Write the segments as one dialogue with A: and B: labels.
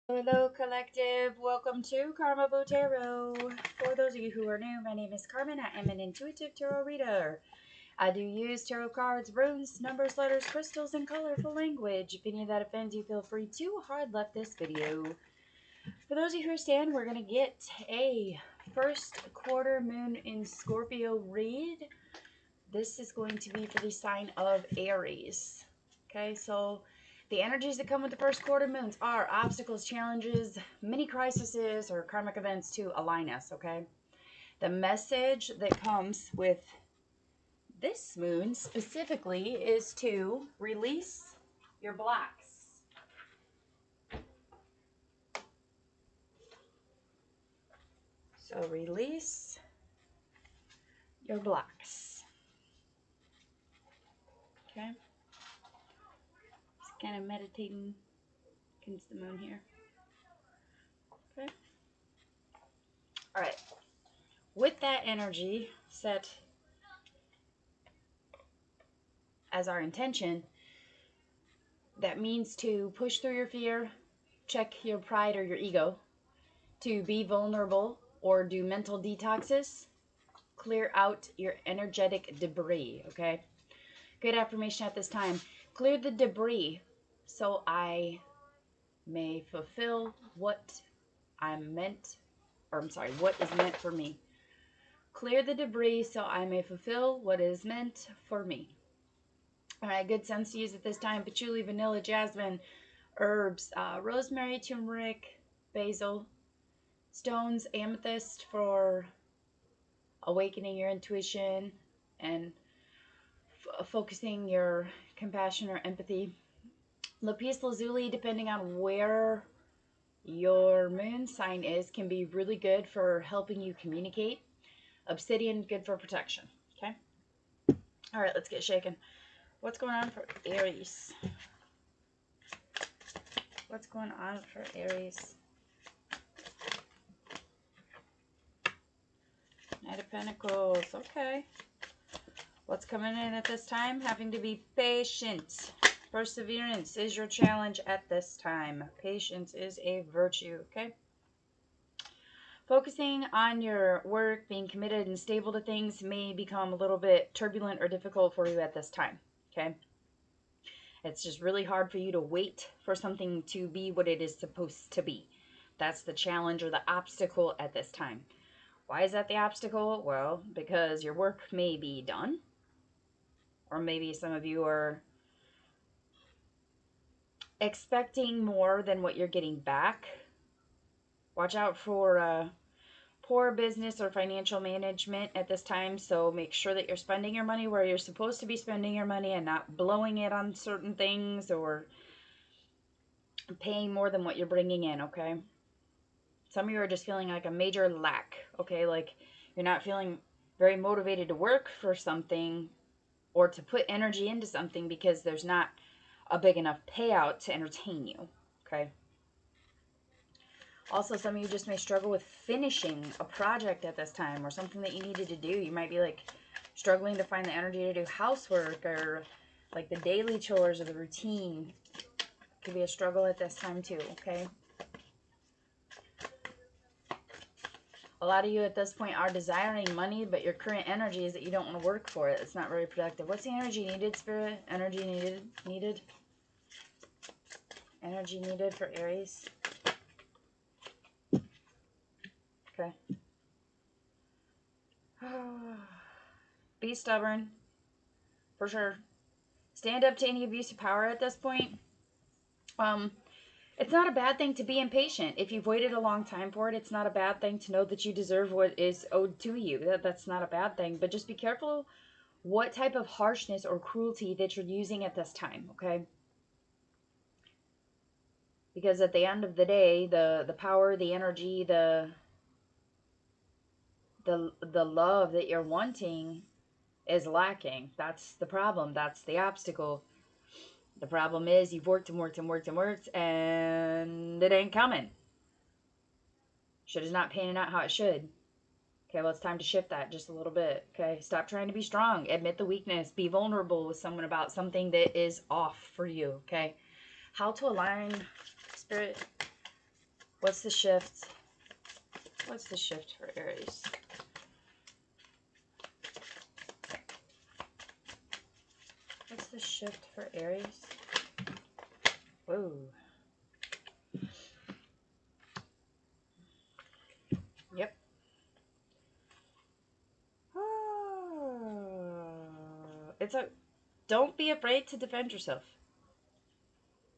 A: Hello, collective. Welcome to Carmaboo Tarot. For those of you who are new, my name is Carmen. I am an intuitive tarot reader. I do use tarot cards, runes, numbers, letters, crystals, and colorful language. If any of that offends you, feel free to hard left this video. For those of you who understand, we're going to get a first quarter moon in Scorpio read. This is going to be for the sign of Aries. Okay, so the energies that come with the first quarter moons are obstacles, challenges, mini crises, or karmic events to align us, okay? The message that comes with this moon specifically is to release your blocks. So release your blocks. Okay? Just kind of meditating against the moon here. Okay? All right. With that energy set as our intention, that means to push through your fear, check your pride or your ego, to be vulnerable or do mental detoxes, clear out your energetic debris, okay? Good affirmation at this time. Clear the debris so I may fulfill what what is meant for me. Clear the debris so I may fulfill what is meant for me. All right, good scents to use at this time: patchouli, vanilla, jasmine, herbs, rosemary, turmeric, basil, stones, amethyst for awakening your intuition and focusing your compassion or empathy. Lapis lazuli, depending on where your moon sign is, can be really good for helping you communicate. Obsidian, good for protection. Okay. All right, let's get shaken. What's going on for Aries? What's going on for Aries? Knight of Pentacles. Okay. What's coming in at this time? Having to be patient. Perseverance is your challenge at this time. Patience is a virtue, okay? Focusing on your work, being committed and stable to things may become a little bit turbulent or difficult for you at this time, okay? It's just really hard for you to wait for something to be what it is supposed to be. That's the challenge or the obstacle at this time. Why is that the obstacle? Well, because your work may be done, or maybe some of you are expecting more than what you're getting back. Watch out for poor business or financial management at this time, so make sure that you're spending your money where you're supposed to be spending your money and not blowing it on certain things or paying more than what you're bringing in, okay? Some of you are just feeling like a major lack, okay? Like you're not feeling very motivated to work for something or to put energy into something because there's not a big enough payout to entertain you, okay? Also, some of you just may struggle with finishing a project at this time or something that you needed to do. You might be like struggling to find the energy to do housework or like the daily chores or the routine. Could be a struggle at this time too, okay? A lot of you at this point are desiring money, but your current energy is that you don't want to work for it. It's not very productive. What's the energy needed, Spirit? Energy needed. Energy needed for Aries. Okay. Be stubborn. For sure. Stand up to any abuse of power at this point. It's not a bad thing to be impatient. If you've waited a long time for it, it's not a bad thing to know that you deserve what is owed to you. That's not a bad thing. But just be careful what type of harshness or cruelty that you're using at this time, okay? Because at the end of the day, the power, the energy, the love that you're wanting is lacking. That's the problem. That's the obstacle. The problem is you've worked and worked and worked and worked, and it ain't coming. Shit is not panning out how it should. Okay, well, it's time to shift that just a little bit. Okay, stop trying to be strong. Admit the weakness. Be vulnerable with someone about something that is off for you. Okay, how to align, Spirit? What's the shift? What's the shift for Aries? What's the shift for Aries? Whoa. Yep. It's a... Don't be afraid to defend yourself.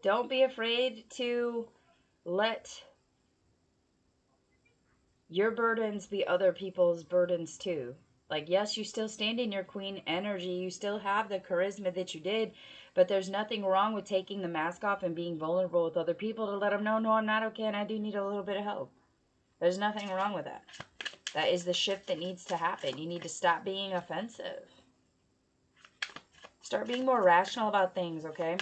A: Don't be afraid to let your burdens be other people's burdens too. Like, yes, you still stand in your queen energy. You still have the charisma that you did. But there's nothing wrong with taking the mask off and being vulnerable with other people to let them know, no, I'm not okay and I do need a little bit of help. There's nothing wrong with that. That is the shift that needs to happen. You need to stop being offensive. Start being more rational about things, okay?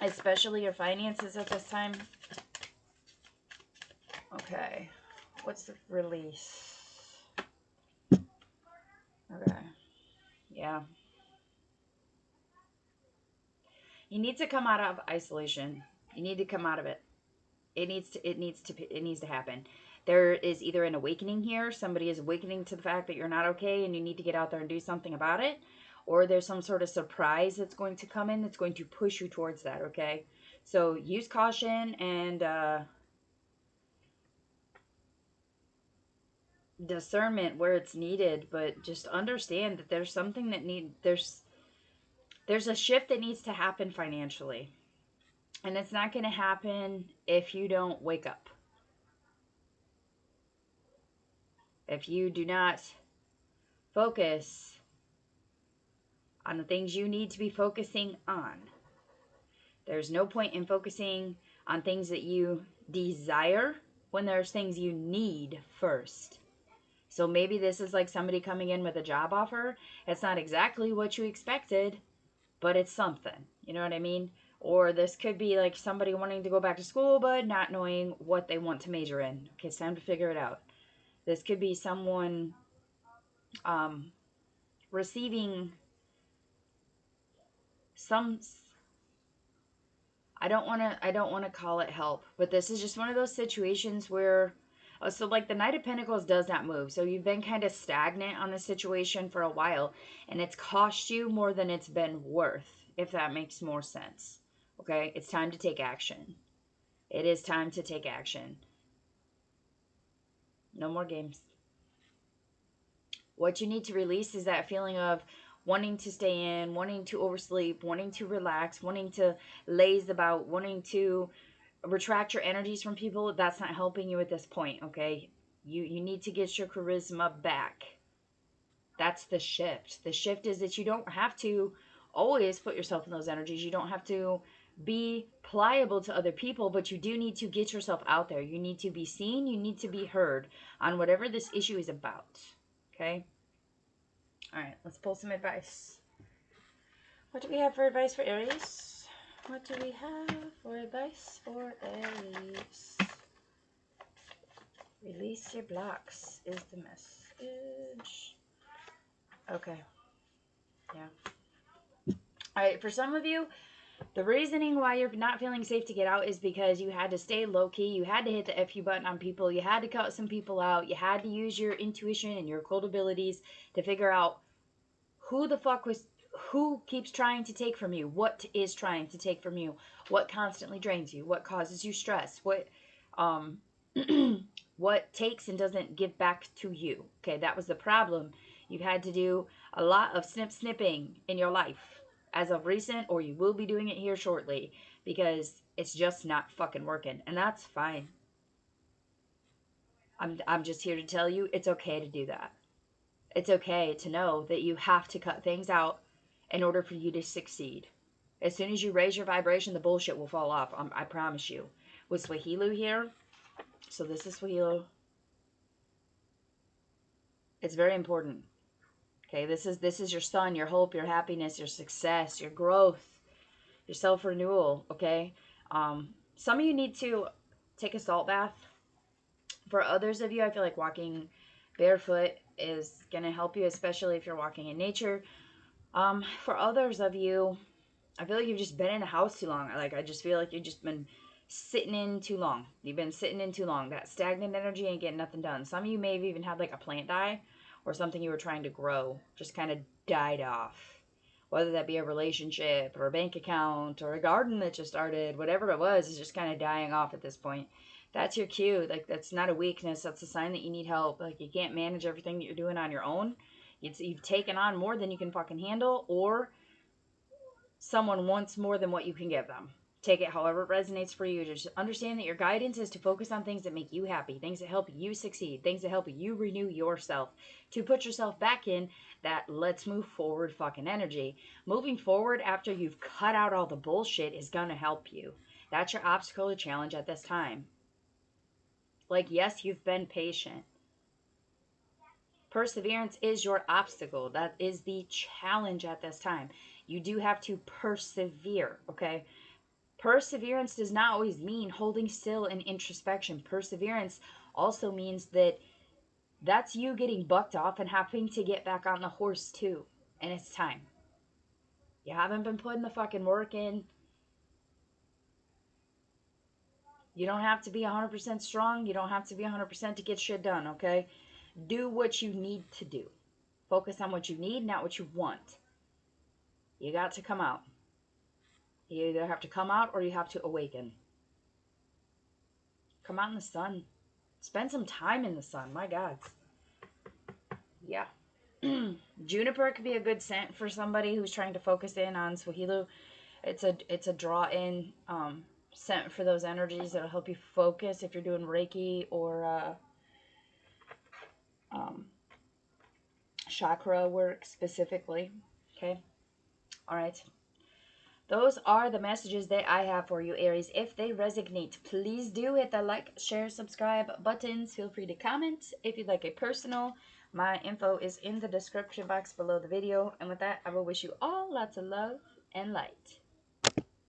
A: Especially your finances at this time. Okay. What's the release? Okay. Yeah. You need to come out of isolation. You need to come out of it. It needs to happen. There is either an awakening here. Somebody is awakening to the fact that you're not okay and you need to get out there and do something about it. Or there's some sort of surprise that's going to come in that's going to push you towards that, okay? So use caution and discernment where it's needed, but just understand that there's something that there's a shift that needs to happen financially. And it's not going to happen if you don't wake up. If you do not focus on the things you need to be focusing on. There's no point in focusing on things that you desire when there's things you need first. So maybe this is like somebody coming in with a job offer. It's not exactly what you expected, but it's something. You know what I mean? Or this could be like somebody wanting to go back to school, but not knowing what they want to major in. Okay, it's time to figure it out. This could be someone receiving some... I don't want to call it help, but this is just one of those situations where so like the Knight of Pentacles does not move. So you've been kind of stagnant on the situation for a while and it's cost you more than it's been worth, if that makes more sense. Okay? It's time to take action. It is time to take action. No more games. What you need to release is that feeling of wanting to stay in, wanting to oversleep, wanting to relax, wanting to laze about, wanting to retract your energies from people. That's not helping you at this point, okay? You need to get your charisma back. That's the shift. The shift is that you don't have to always put yourself in those energies. You don't have to be pliable to other people, but you do need to get yourself out there. You need to be seen. You need to be heard on whatever this issue is about, okay? All right, let's pull some advice. What do we have for advice for Aries? What do we have for advice for Aries? Release your blocks is the message. Okay. Yeah. All right, for some of you, the reasoning why you're not feeling safe to get out is because you had to stay low-key. You had to hit the FU button on people. You had to cut some people out. You had to use your intuition and your occult abilities to figure out who keeps trying to take from you, what is trying to take from you, what constantly drains you, what causes you stress, what what takes and doesn't give back to you. Okay, that was the problem. You've had to do a lot of snipping in your life as of recent, or you will be doing it here shortly, because it's just not fucking working, and that's fine. I'm just here to tell you it's okay to do that. It's okay to know that you have to cut things out in order for you to succeed. As soon as you raise your vibration, the bullshit will fall off. I promise you. With Swahilu here, so this is Swahilu. It's very important. Okay, this is your sun, your hope, your happiness, your success, your growth, your self-renewal, okay? Some of you need to take a salt bath. For others of you, I feel like walking barefoot is going to help you, especially if you're walking in nature. For others of you, I feel like you've just been in the house too long. Like, I just feel like you've just been sitting in too long. You've been sitting in too long. That stagnant energy ain't getting nothing done. Some of you may have even had like a plant die or something you were trying to grow just kind of died off. Whether that be a relationship or a bank account or a garden that just started, whatever it was, is just kind of dying off at this point. That's your cue. Like, that's not a weakness. That's a sign that you need help. Like, you can't manage everything that you're doing on your own. You've taken on more than you can fucking handle, or someone wants more than what you can give them. Take it however it resonates for you. Just understand that your guidance is to focus on things that make you happy, things that help you succeed, things that help you renew yourself, to put yourself back in that let's move forward fucking energy. Moving forward after you've cut out all the bullshit is going to help you. That's your obstacle or challenge at this time. Like, yes, you've been patient. Perseverance is your obstacle. That is the challenge at this time. You do have to persevere, okay? Perseverance does not always mean holding still in introspection. Perseverance also means that that's you getting bucked off and having to get back on the horse too. And it's time. You haven't been putting the fucking work in. You don't have to be 100% strong. You don't have to be 100% to get shit done, okay? Do what you need to do. Focus on what you need, not what you want. You got to come out. You either have to come out or you have to awaken. Come out in the sun. Spend some time in the sun. My God. Yeah. Juniper could be a good scent for somebody who's trying to focus in on Swahilu. It's a draw in scent for those energies that'll help you focus if you're doing Reiki or chakra work specifically. Okay. All right. Those are the messages that I have for you, Aries. If they resonate, please do hit the like, share, subscribe buttons. Feel free to comment if you'd like a personal. My info is in the description box below the video. And with that, I will wish you all lots of love and light.